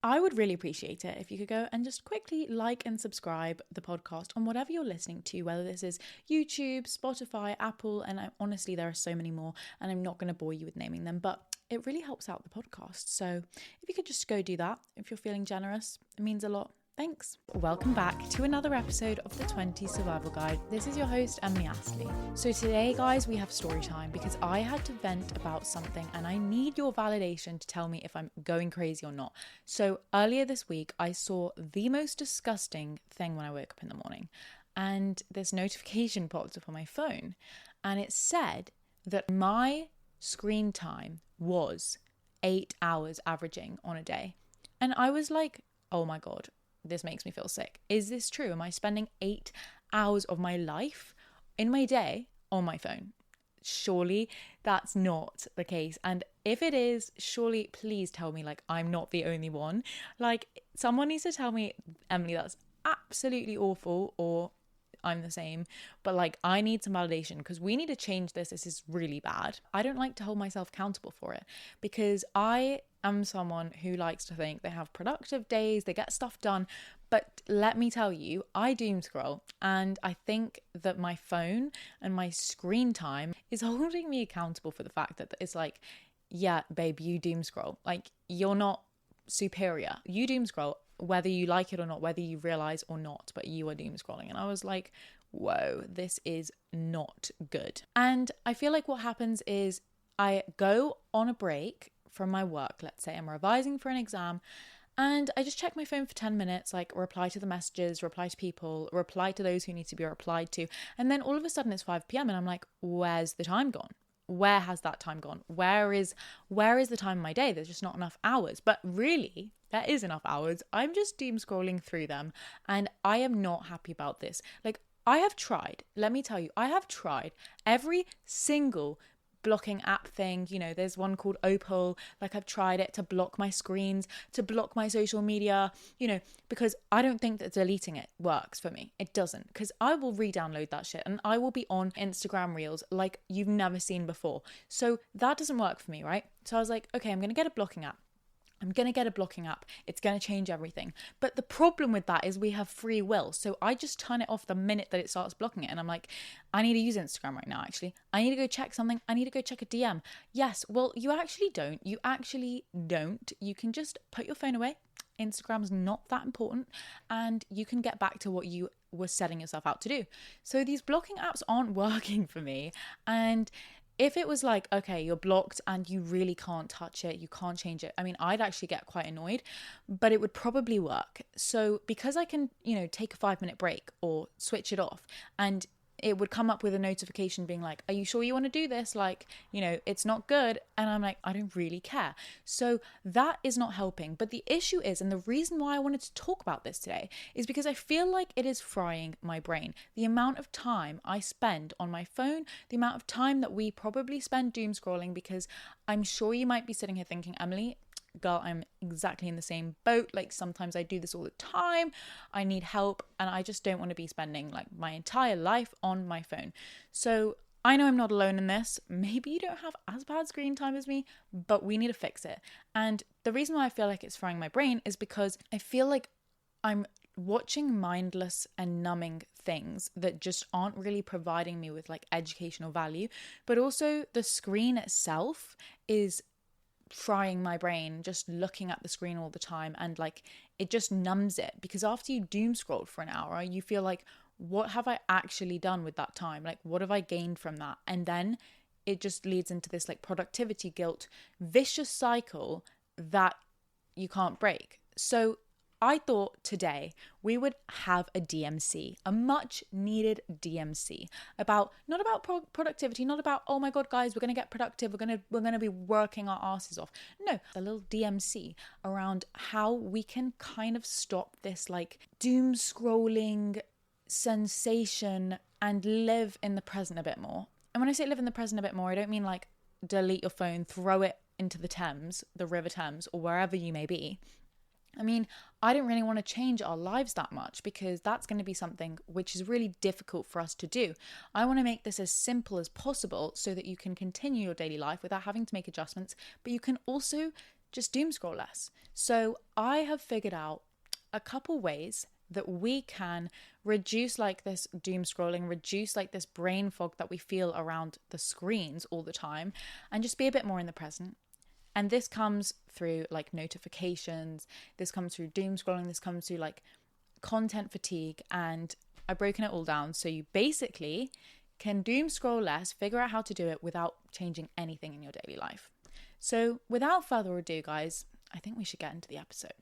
I would really appreciate it if you could go and just quickly like and subscribe the podcast on whatever you're listening to, whether this is YouTube, Spotify, Apple, and honestly, there are so many more, and I'm not going to bore you with naming them, but it really helps out the podcast. So if you could just go do that, if you're feeling generous, it means a lot. Thanks. Welcome back to another episode of the 20 Survival Guide. This is your host, Emily Astley. So today, guys, we have story time because I had to vent about something and I need your validation to tell me if I'm going crazy or not. So earlier this week, I saw the most disgusting thing when I woke up in the morning, and this notification popped up on my phone and it said that my screen time was 8 hours averaging on a day. And I was like, oh my God, this makes me feel sick. Is this true? Am I spending 8 hours of my life in my day on my phone? Surely that's not the case. And if it is, surely please tell me like I'm not the only one. Like someone needs to tell me, Emily, that's absolutely awful, or I'm the same. But like I need some validation because we need to change this. This is really bad. I don't like to hold myself accountable for it because I am someone who likes to think they have productive days, they get stuff done. But let me tell you, I doom scroll, and I think that my phone and my screen time is holding me accountable for the fact that it's like, yeah, babe, you doom scroll. Like you're not superior. You doom scroll, whether you like it or not, whether you realize or not, but you are doom scrolling. And I was like, whoa, this is not good. And I feel like what happens is I go on a break from my work. Let's say I'm revising for an exam and I just check my phone for 10 minutes, like reply to the messages, reply to people, reply to those who need to be replied to. And then all of a sudden it's 5 p.m. and I'm like, where's the time gone? Where has that time gone? Where is the time of my day? There's just not enough hours. But really, there is enough hours. I'm just doom scrolling through them and I am not happy about this. Like I have tried, let me tell you, I have tried every single blocking app thing. You know, there's one called Opal. Like I've tried it to block my screens, to block my social media, you know, because I don't think that deleting it works for me. It doesn't, because I will re-download that shit and I will be on Instagram Reels like you've never seen before. So that doesn't work for me, right? So I was like, okay, I'm going to get a blocking app. It's going to change everything. But the problem with that is we have free will. So I just turn it off the minute that it starts blocking it. And I'm like, I need to use Instagram right now, actually. I need to go check something. I need to go check a DM. Yes, well, you actually don't. You can just put your phone away. Instagram's not that important. And you can get back to what you were setting yourself out to do. So these blocking apps aren't working for me. And if it was like, okay, you're blocked and you really can't touch it, you can't change it, I mean, I'd actually get quite annoyed, but it would probably work. So because I can, take a 5-minute break or switch it off, and it would come up with a notification being like, are you sure you want to do this? Like, it's not good. And I'm like, I don't really care. So that is not helping. But the issue is, and the reason why I wanted to talk about this today is because I feel like it is frying my brain. The amount of time I spend on my phone, the amount of time that we probably spend doom scrolling, because I'm sure you might be sitting here thinking, Emily, girl, I'm exactly in the same boat. Like sometimes I do this all the time. I need help and I just don't want to be spending like my entire life on my phone. So I know I'm not alone in this. Maybe you don't have as bad screen time as me, but we need to fix it. And the reason why I feel like it's frying my brain is because I feel like I'm watching mindless and numbing things that just aren't really providing me with like educational value, but also the screen itself is frying my brain, just looking at the screen all the time, and like it just numbs it, because after you doom scroll for an hour you feel like, what have I actually done with that time? Like what have I gained from that? And then it just leads into this like productivity guilt vicious cycle that you can't break. So I thought today we would have a DMC, a much needed DMC not about productivity, not about, oh my God, guys, we're going to get productive. We're going to be working our asses off. No, a little DMC around how we can kind of stop this like doom scrolling sensation and live in the present a bit more. And when I say live in the present a bit more, I don't mean like delete your phone, throw it into the Thames, the River Thames, or wherever you may be. I mean, I don't really want to change our lives that much, because that's going to be something which is really difficult for us to do. I want to make this as simple as possible so that you can continue your daily life without having to make adjustments, but you can also just doom scroll less. So I have figured out a couple ways that we can reduce like this doom scrolling, reduce like this brain fog that we feel around the screens all the time, and just be a bit more in the present. And this comes through like notifications, this comes through doom scrolling, this comes through like content fatigue, and I've broken it all down. So you basically can doom scroll less, figure out how to do it without changing anything in your daily life. So without further ado, guys, I think we should get into the episode.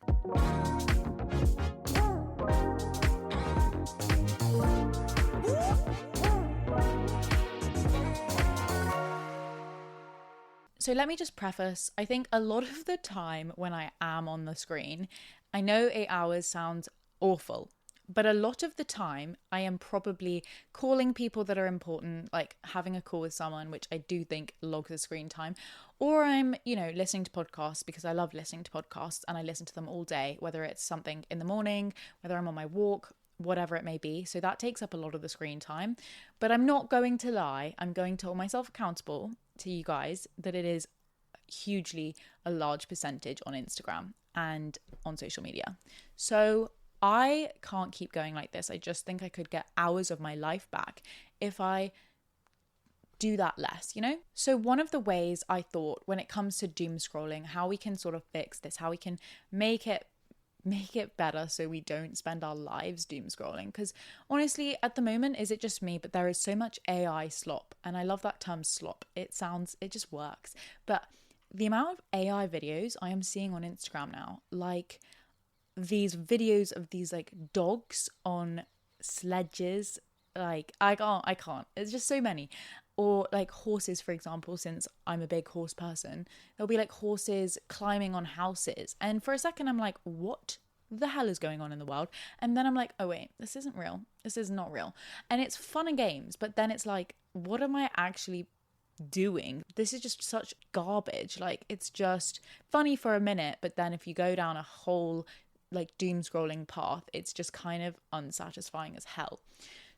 So let me just preface, I think a lot of the time when I am on the screen, I know 8 hours sounds awful, but a lot of the time I am probably calling people that are important, like having a call with someone, which I do think logs the screen time, or I'm, listening to podcasts because I love listening to podcasts and I listen to them all day, whether it's something in the morning, whether I'm on my walk, whatever it may be. So that takes up a lot of the screen time, but I'm not going to lie. I'm going to hold myself accountable to you guys that it is hugely a large percentage on Instagram and on social media. So I can't keep going like this. I just think I could get hours of my life back if I do that less, So one of the ways I thought when it comes to doom scrolling, how we can sort of fix this, how we can make it better so we don't spend our lives doom scrolling. Because honestly, at the moment, is it just me? But there is so much AI slop. And I love that term slop. It just works. But the amount of AI videos I am seeing on Instagram now, like these videos of these like dogs on sledges, like I can't. It's just so many. Or like horses, for example, since I'm a big horse person, there'll be like horses climbing on houses. And for a second, I'm like, what the hell is going on in the world? And then I'm like, oh wait, this isn't real. This is not real. And it's fun and games, but then it's like, what am I actually doing? This is just such garbage. Like, it's just funny for a minute, but then if you go down a whole like doom scrolling path, it's just kind of unsatisfying as hell.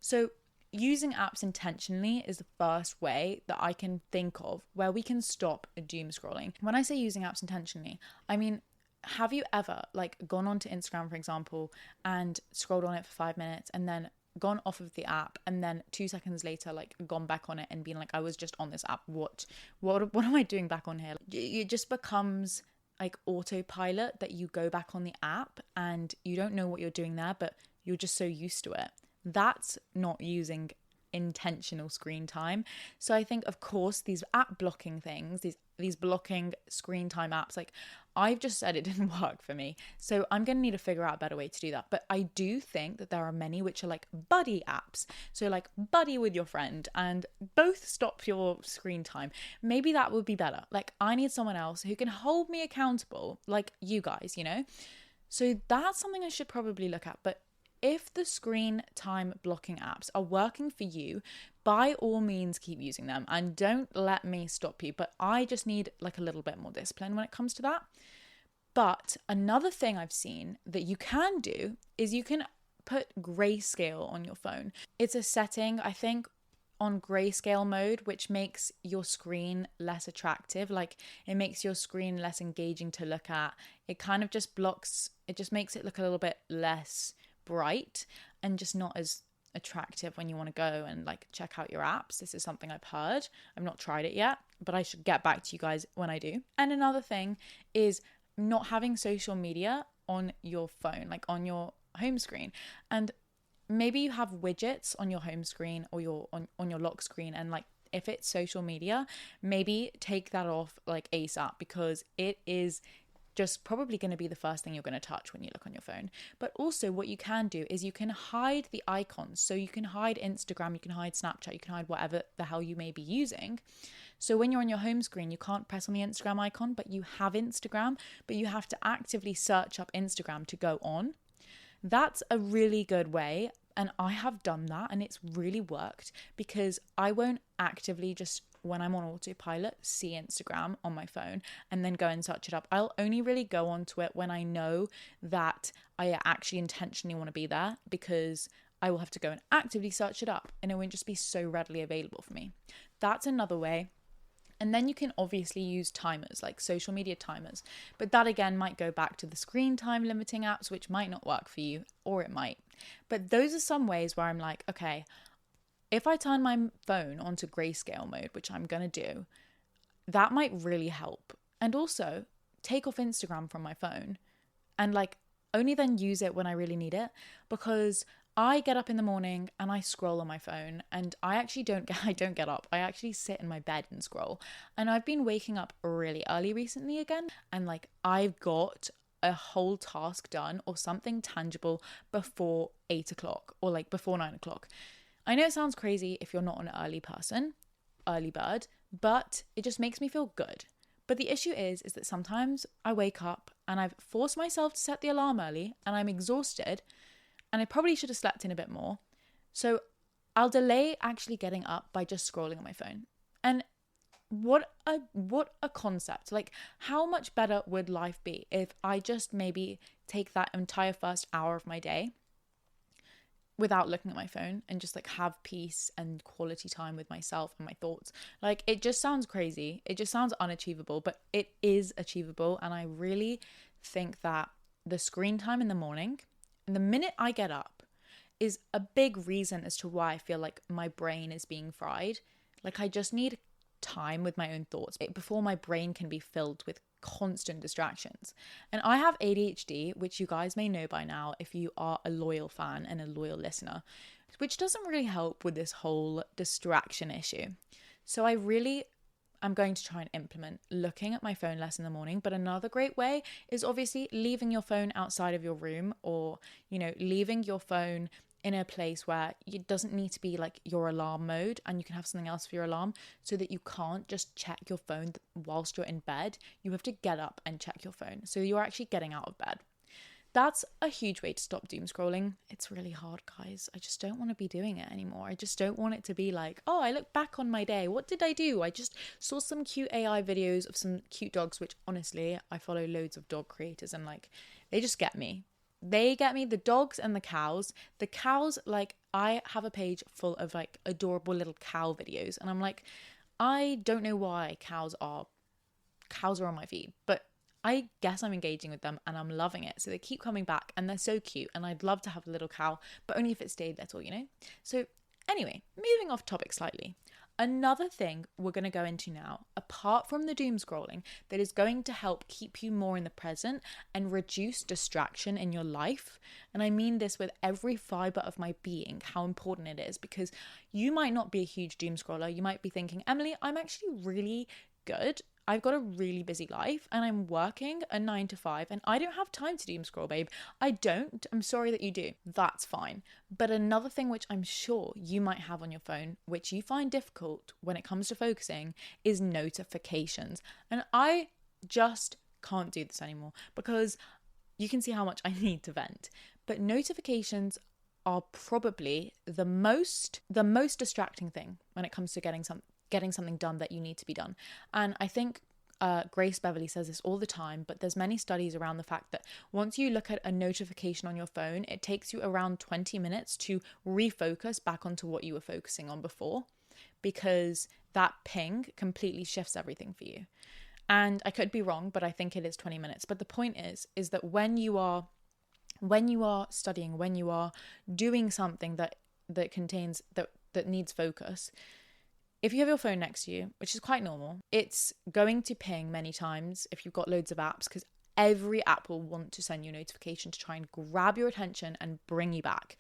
So using apps intentionally is the first way that I can think of where we can stop doom scrolling. When I say using apps intentionally, I mean, have you ever like gone onto Instagram, for example, and scrolled on it for 5 minutes and then gone off of the app and then 2 seconds later like gone back on it and been like, I was just on this app, what am I doing back on here? It just becomes like autopilot that you go back on the app and you don't know what you're doing there, but you're just so used to it. That's not using intentional screen time. So I think, of course, these app blocking things, these blocking screen time apps, like I've just said it didn't work for me. So I'm going to need to figure out a better way to do that. But I do think that there are many which are like buddy apps. So like buddy with your friend and both stop your screen time. Maybe that would be better. Like I need someone else who can hold me accountable, like you guys, So that's something I should probably look at. But if the screen time blocking apps are working for you, by all means keep using them and don't let me stop you. But I just need like a little bit more discipline when it comes to that. But another thing I've seen that you can do is you can put grayscale on your phone. It's a setting, I think, on grayscale mode, which makes your screen less attractive. Like it makes your screen less engaging to look at. It kind of just blocks, it just makes it look a little bit less bright and just not as attractive when you want to go and like check out your apps. This is something I've heard. I've not tried it yet, but I should get back to you guys when I do. And another thing is not having social media on your phone, like on your home screen. And maybe you have widgets on your home screen or your on your lock screen, and like if it's social media, maybe take that off like ASAP, because it is just probably going to be the first thing you're going to touch when you look on your phone. But also what you can do is you can hide the icons. So you can hide Instagram, you can hide Snapchat, you can hide whatever the hell you may be using. So when you're on your home screen, you can't press on the Instagram icon, but you have Instagram, but you have to actively search up Instagram to go on. That's a really good way. And I have done that and it's really worked, because I won't actively just, when I'm on autopilot, see Instagram on my phone and then go and search it up. I'll only really go onto it when I know that I actually intentionally want to be there, because I will have to go and actively search it up and it won't just be so readily available for me. That's another way. And then you can obviously use timers, like social media timers. But that again might go back to the screen time limiting apps, which might not work for you, or it might. But those are some ways where I'm like, okay, if I turn my phone onto grayscale mode, which I'm going to do, that might really help. And also take off Instagram from my phone and like only then use it when I really need it, because I get up in the morning and I scroll on my phone, and I don't get up. I actually sit in my bed and scroll. And I've been waking up really early recently again, and like I've got a whole task done or something tangible before 8 o'clock or like before 9 o'clock. I know it sounds crazy if you're not an early person, early bird, but it just makes me feel good. But the issue is that sometimes I wake up and I've forced myself to set the alarm early and I'm exhausted and I probably should have slept in a bit more. So I'll delay actually getting up by just scrolling on my phone. And what a concept. Like, how much better would life be if I just maybe take that entire first hour of my day without looking at my phone and just like have peace and quality time with myself and my thoughts. Like, it just sounds crazy. It just sounds unachievable, but it is achievable. And I really think that the screen time in the morning and the minute I get up is a big reason as to why I feel like my brain is being fried. Like, I just need time with my own thoughts before my brain can be filled with constant distractions. And I have ADHD, which you guys may know by now if you are a loyal fan and a loyal listener, which doesn't really help with this whole distraction issue. So I'm going to try and implement looking at my phone less in the morning. But another great way is obviously leaving your phone outside of your room, or, you know, leaving your phone in a place where it doesn't need to be like your alarm mode, and you can have something else for your alarm, so that you can't just check your phone whilst you're in bed. You have to get up and check your phone. So you're actually getting out of bed. That's a huge way to stop doom scrolling. It's really hard, guys. I just don't want to be doing it anymore. I just don't want it to be like, oh, I look back on my day. What did I do? I just saw some cute AI videos of some cute dogs, which honestly, I follow loads of dog creators and like, they just get me. They get me, the dogs and the cows. The cows, like, I have a page full of like adorable little cow videos, and I'm like, I don't know why cows are on my feed, but I guess I'm engaging with them and I'm loving it. So they keep coming back and they're so cute, and I'd love to have a little cow, but only if it stayed little, you know? So anyway, moving off topic slightly. Another thing we're going to go into now, apart from the doom scrolling, that is going to help keep you more in the present and reduce distraction in your life. And I mean this with every fiber of my being, how important it is, because you might not be a huge doom scroller. You might be thinking, Emily, I'm actually really good. I've got a really busy life and I'm working a 9 to 5 and I don't have time to doom scroll, babe. I don't. I'm sorry that you do. That's fine. But another thing which I'm sure you might have on your phone, which you find difficult when it comes to focusing, is notifications. And I just can't do this anymore because you can see how much I need to vent. But notifications are probably the most distracting thing when it comes to getting something done that you need to be done. And I think Grace Beverly says this all the time, but there's many studies around the fact that once you look at a notification on your phone, it takes you around 20 minutes to refocus back onto what you were focusing on before, because that ping completely shifts everything for you. And I could be wrong, but I think it is 20 minutes. But the point is that when you are studying, when you are doing something that needs focus, if you have your phone next to you, which is quite normal, it's going to ping many times if you've got loads of apps, because every app will want to send you a notification to try and grab your attention and bring you back.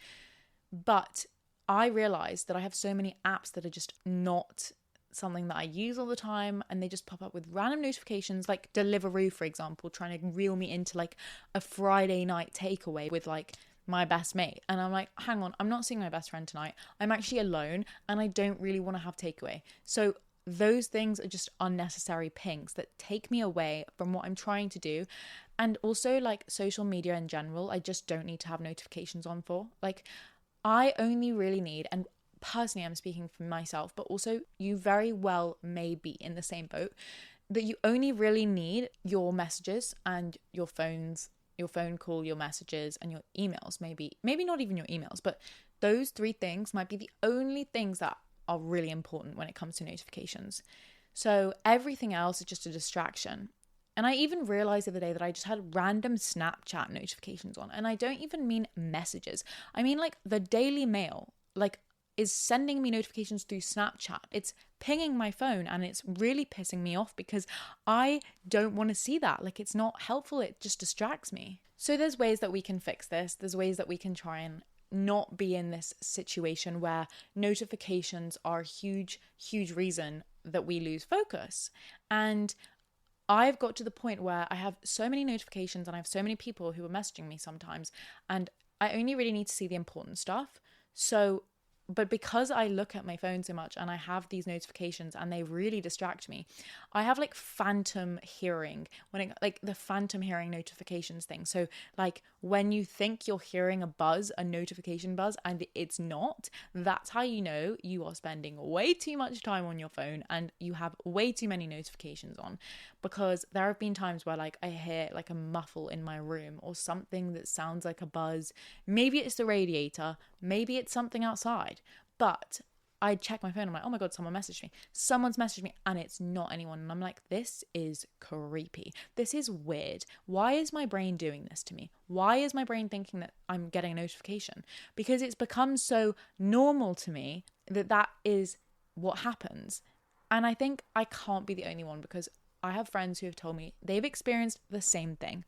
But I realized that I have so many apps that are just not something that I use all the time, and they just pop up with random notifications, like Deliveroo, for example, trying to reel me into like a Friday night takeaway with like my best mate. And I'm like, hang on, I'm not seeing my best friend tonight. I'm actually alone and I don't really want to have takeaway. So those things are just unnecessary pings that take me away from what I'm trying to do. And also like social media in general, I just don't need to have notifications on for. Like, I only really need, and personally I'm speaking for myself, but also you very well may be in the same boat, that you only really need your messages and your phone call, your messages and your emails. Maybe not even your emails, but those three things might be the only things that are really important when it comes to notifications. So everything else is just a distraction. And I even realized the other day that I just had random Snapchat notifications on. And I don't even mean messages. I mean like the Daily Mail, like, is sending me notifications through Snapchat. It's pinging my phone and it's really pissing me off because I don't want to see that. Like, it's not helpful. It just distracts me. So there's ways that we can fix this. There's ways that we can try and not be in this situation where notifications are a huge reason that we lose focus. And I've got to the point where I have so many notifications and I have so many people who are messaging me sometimes, and I only really need to see the important stuff. So, but because I look at my phone so much and I have these notifications and they really distract me, I have like phantom hearing, like the phantom hearing notifications thing. So like when you think you're hearing a buzz, a notification buzz, and it's not, that's how you know you are spending way too much time on your phone and you have way too many notifications on. Because there have been times where like I hear like a muffle in my room or something that sounds like a buzz. Maybe it's the radiator, maybe it's something outside, but I check my phone. I'm like, oh my God, someone messaged me. Someone's messaged me and it's not anyone. And I'm like, this is creepy. This is weird. Why is my brain doing this to me? Why is my brain thinking that I'm getting a notification? Because it's become so normal to me that is what happens. And I think I can't be the only one, because I have friends who have told me they've experienced the same thing.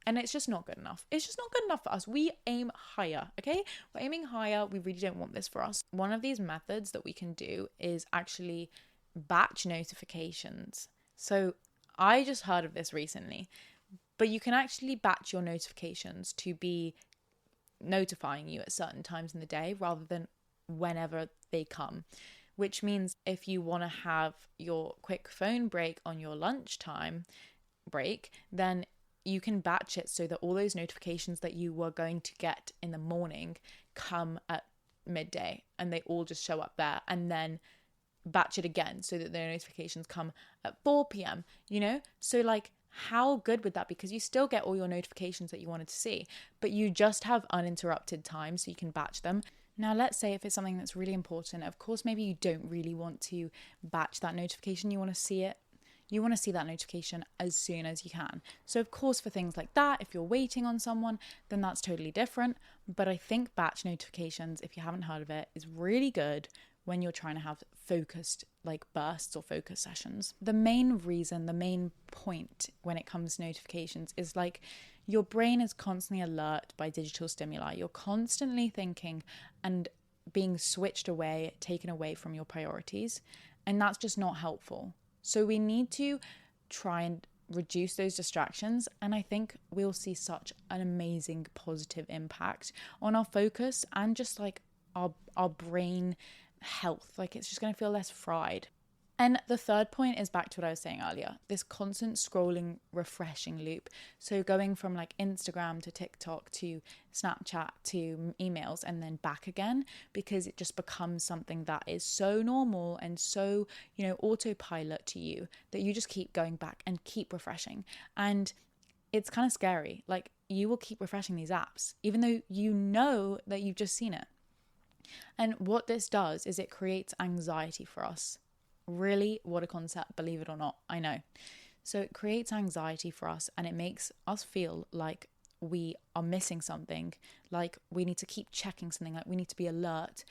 And it's just not good enough. It's just not good enough for us. We aim higher, okay? We're aiming higher. We really don't want this for us. One of these methods that we can do is actually batch notifications. So I just heard of this recently, but you can actually batch your notifications to be notifying you at certain times in the day rather than whenever they come. Which means if you want to have your quick phone break on your lunchtime break, then you can batch it so that all those notifications that you were going to get in the morning come at midday and they all just show up there, and then batch it again so that the notifications come at 4 p.m, you know? So like, how good would that be? Because you still get all your notifications that you wanted to see, but you just have uninterrupted time so you can batch them. Now, let's say if it's something that's really important, of course, maybe you don't really want to batch that notification. You want to see it. You want to see that notification as soon as you can. So, of course, for things like that, if you're waiting on someone, then that's totally different. But I think batch notifications, if you haven't heard of it, is really good when you're trying to have focused like bursts or focus sessions. The main reason, the main point when it comes to notifications is like your brain is constantly alert by digital stimuli. You're constantly thinking and being switched away, taken away from your priorities. And that's just not helpful. So we need to try and reduce those distractions. And I think we'll see such an amazing positive impact on our focus and just like our brain health. Like, it's just going to feel less fried. And the third point is back to what I was saying earlier, this constant scrolling, refreshing loop. So going from like Instagram to TikTok to Snapchat to emails and then back again, because it just becomes something that is so normal and so, you know, autopilot to you that you just keep going back and keep refreshing. And it's kind of scary. Like, you will keep refreshing these apps, even though you know that you've just seen it. And what this does is it creates anxiety for us. Really, what a concept, believe it or not, I know. So it creates anxiety for us and it makes us feel like we are missing something, like we need to keep checking something, like we need to be alert.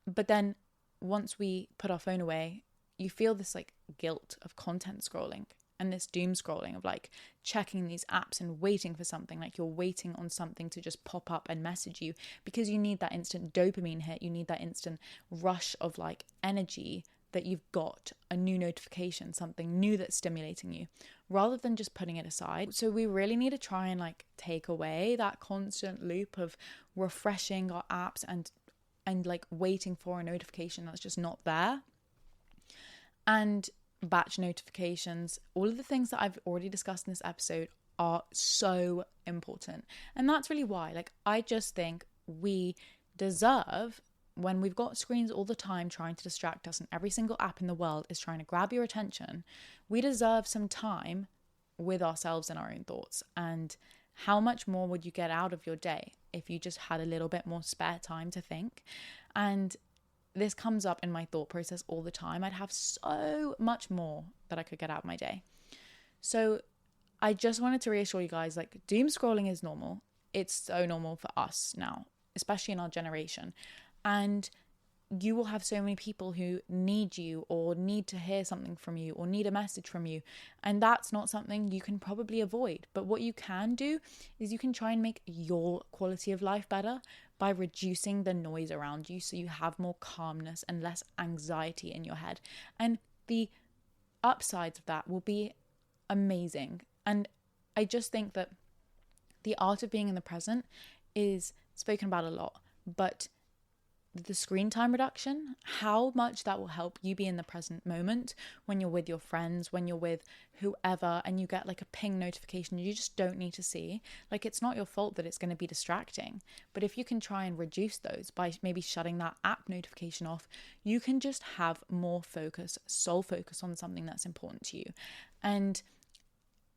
But then once we put our phone away, you feel this like guilt of content scrolling and this doom scrolling of like checking these apps and waiting for something, like you're waiting on something to just pop up and message you because you need that instant dopamine hit. You need that instant rush of like energy that you've got a new notification, something new that's stimulating you, rather than just putting it aside. So we really need to try and like take away that constant loop of refreshing our apps and like waiting for a notification that's just not there. And batch notifications, all of the things that I've already discussed in this episode are so important. And that's really why, like, I just think we deserve, when we've got screens all the time trying to distract us and every single app in the world is trying to grab your attention, we deserve some time with ourselves and our own thoughts. And how much more would you get out of your day if you just had a little bit more spare time to think? And this comes up in my thought process all the time. I'd have so much more that I could get out of my day. So I just wanted to reassure you guys, like, doom scrolling is normal. It's so normal for us now, especially in our generation. And you will have so many people who need you or need to hear something from you or need a message from you. And that's not something you can probably avoid. But what you can do is you can try and make your quality of life better by reducing the noise around you, so you have more calmness and less anxiety in your head. And the upsides of that will be amazing. And I just think that the art of being in the present is spoken about a lot, but the screen time reduction, how much that will help you be in the present moment when you're with your friends, when you're with whoever, and you get like a ping notification you just don't need to see. Like, it's not your fault that it's going to be distracting, but if you can try and reduce those by maybe shutting that app notification off, you can just have more focus, sole focus on something that's important to you. And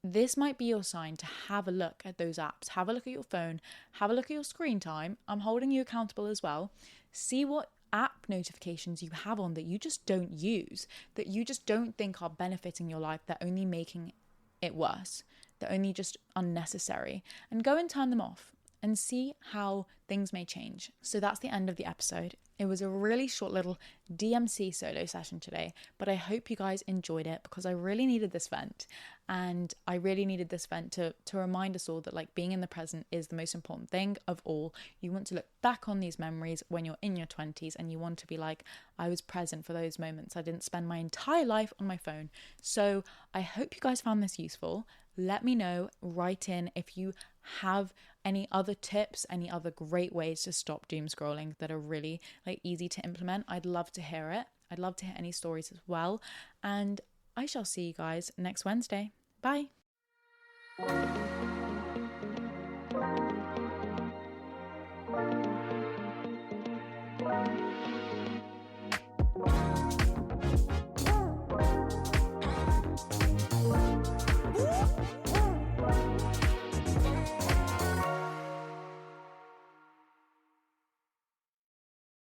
this might be your sign to have a look at those apps, have a look at your phone, have a look at your screen time. I'm holding you accountable as well. See what app notifications you have on that you just don't use, that you just don't think are benefiting your life, they're only making it worse, they're only just unnecessary, and go and turn them off and see how things may change. So that's the end of the episode. It was a really short little DMC solo session today, but I hope you guys enjoyed it because I really needed this vent. And I really needed this vent to remind us all that, like, being in the present is the most important thing of all. You want to look back on these memories when you're in your 20s and you want to be like, I was present for those moments. I didn't spend my entire life on my phone. So I hope you guys found this useful. Let me know, write in if you have any other tips, any other great ways to stop doom scrolling that are really like easy to implement. I'd love to hear it. I'd love to hear any stories as well. And I shall see you guys next Wednesday. Bye.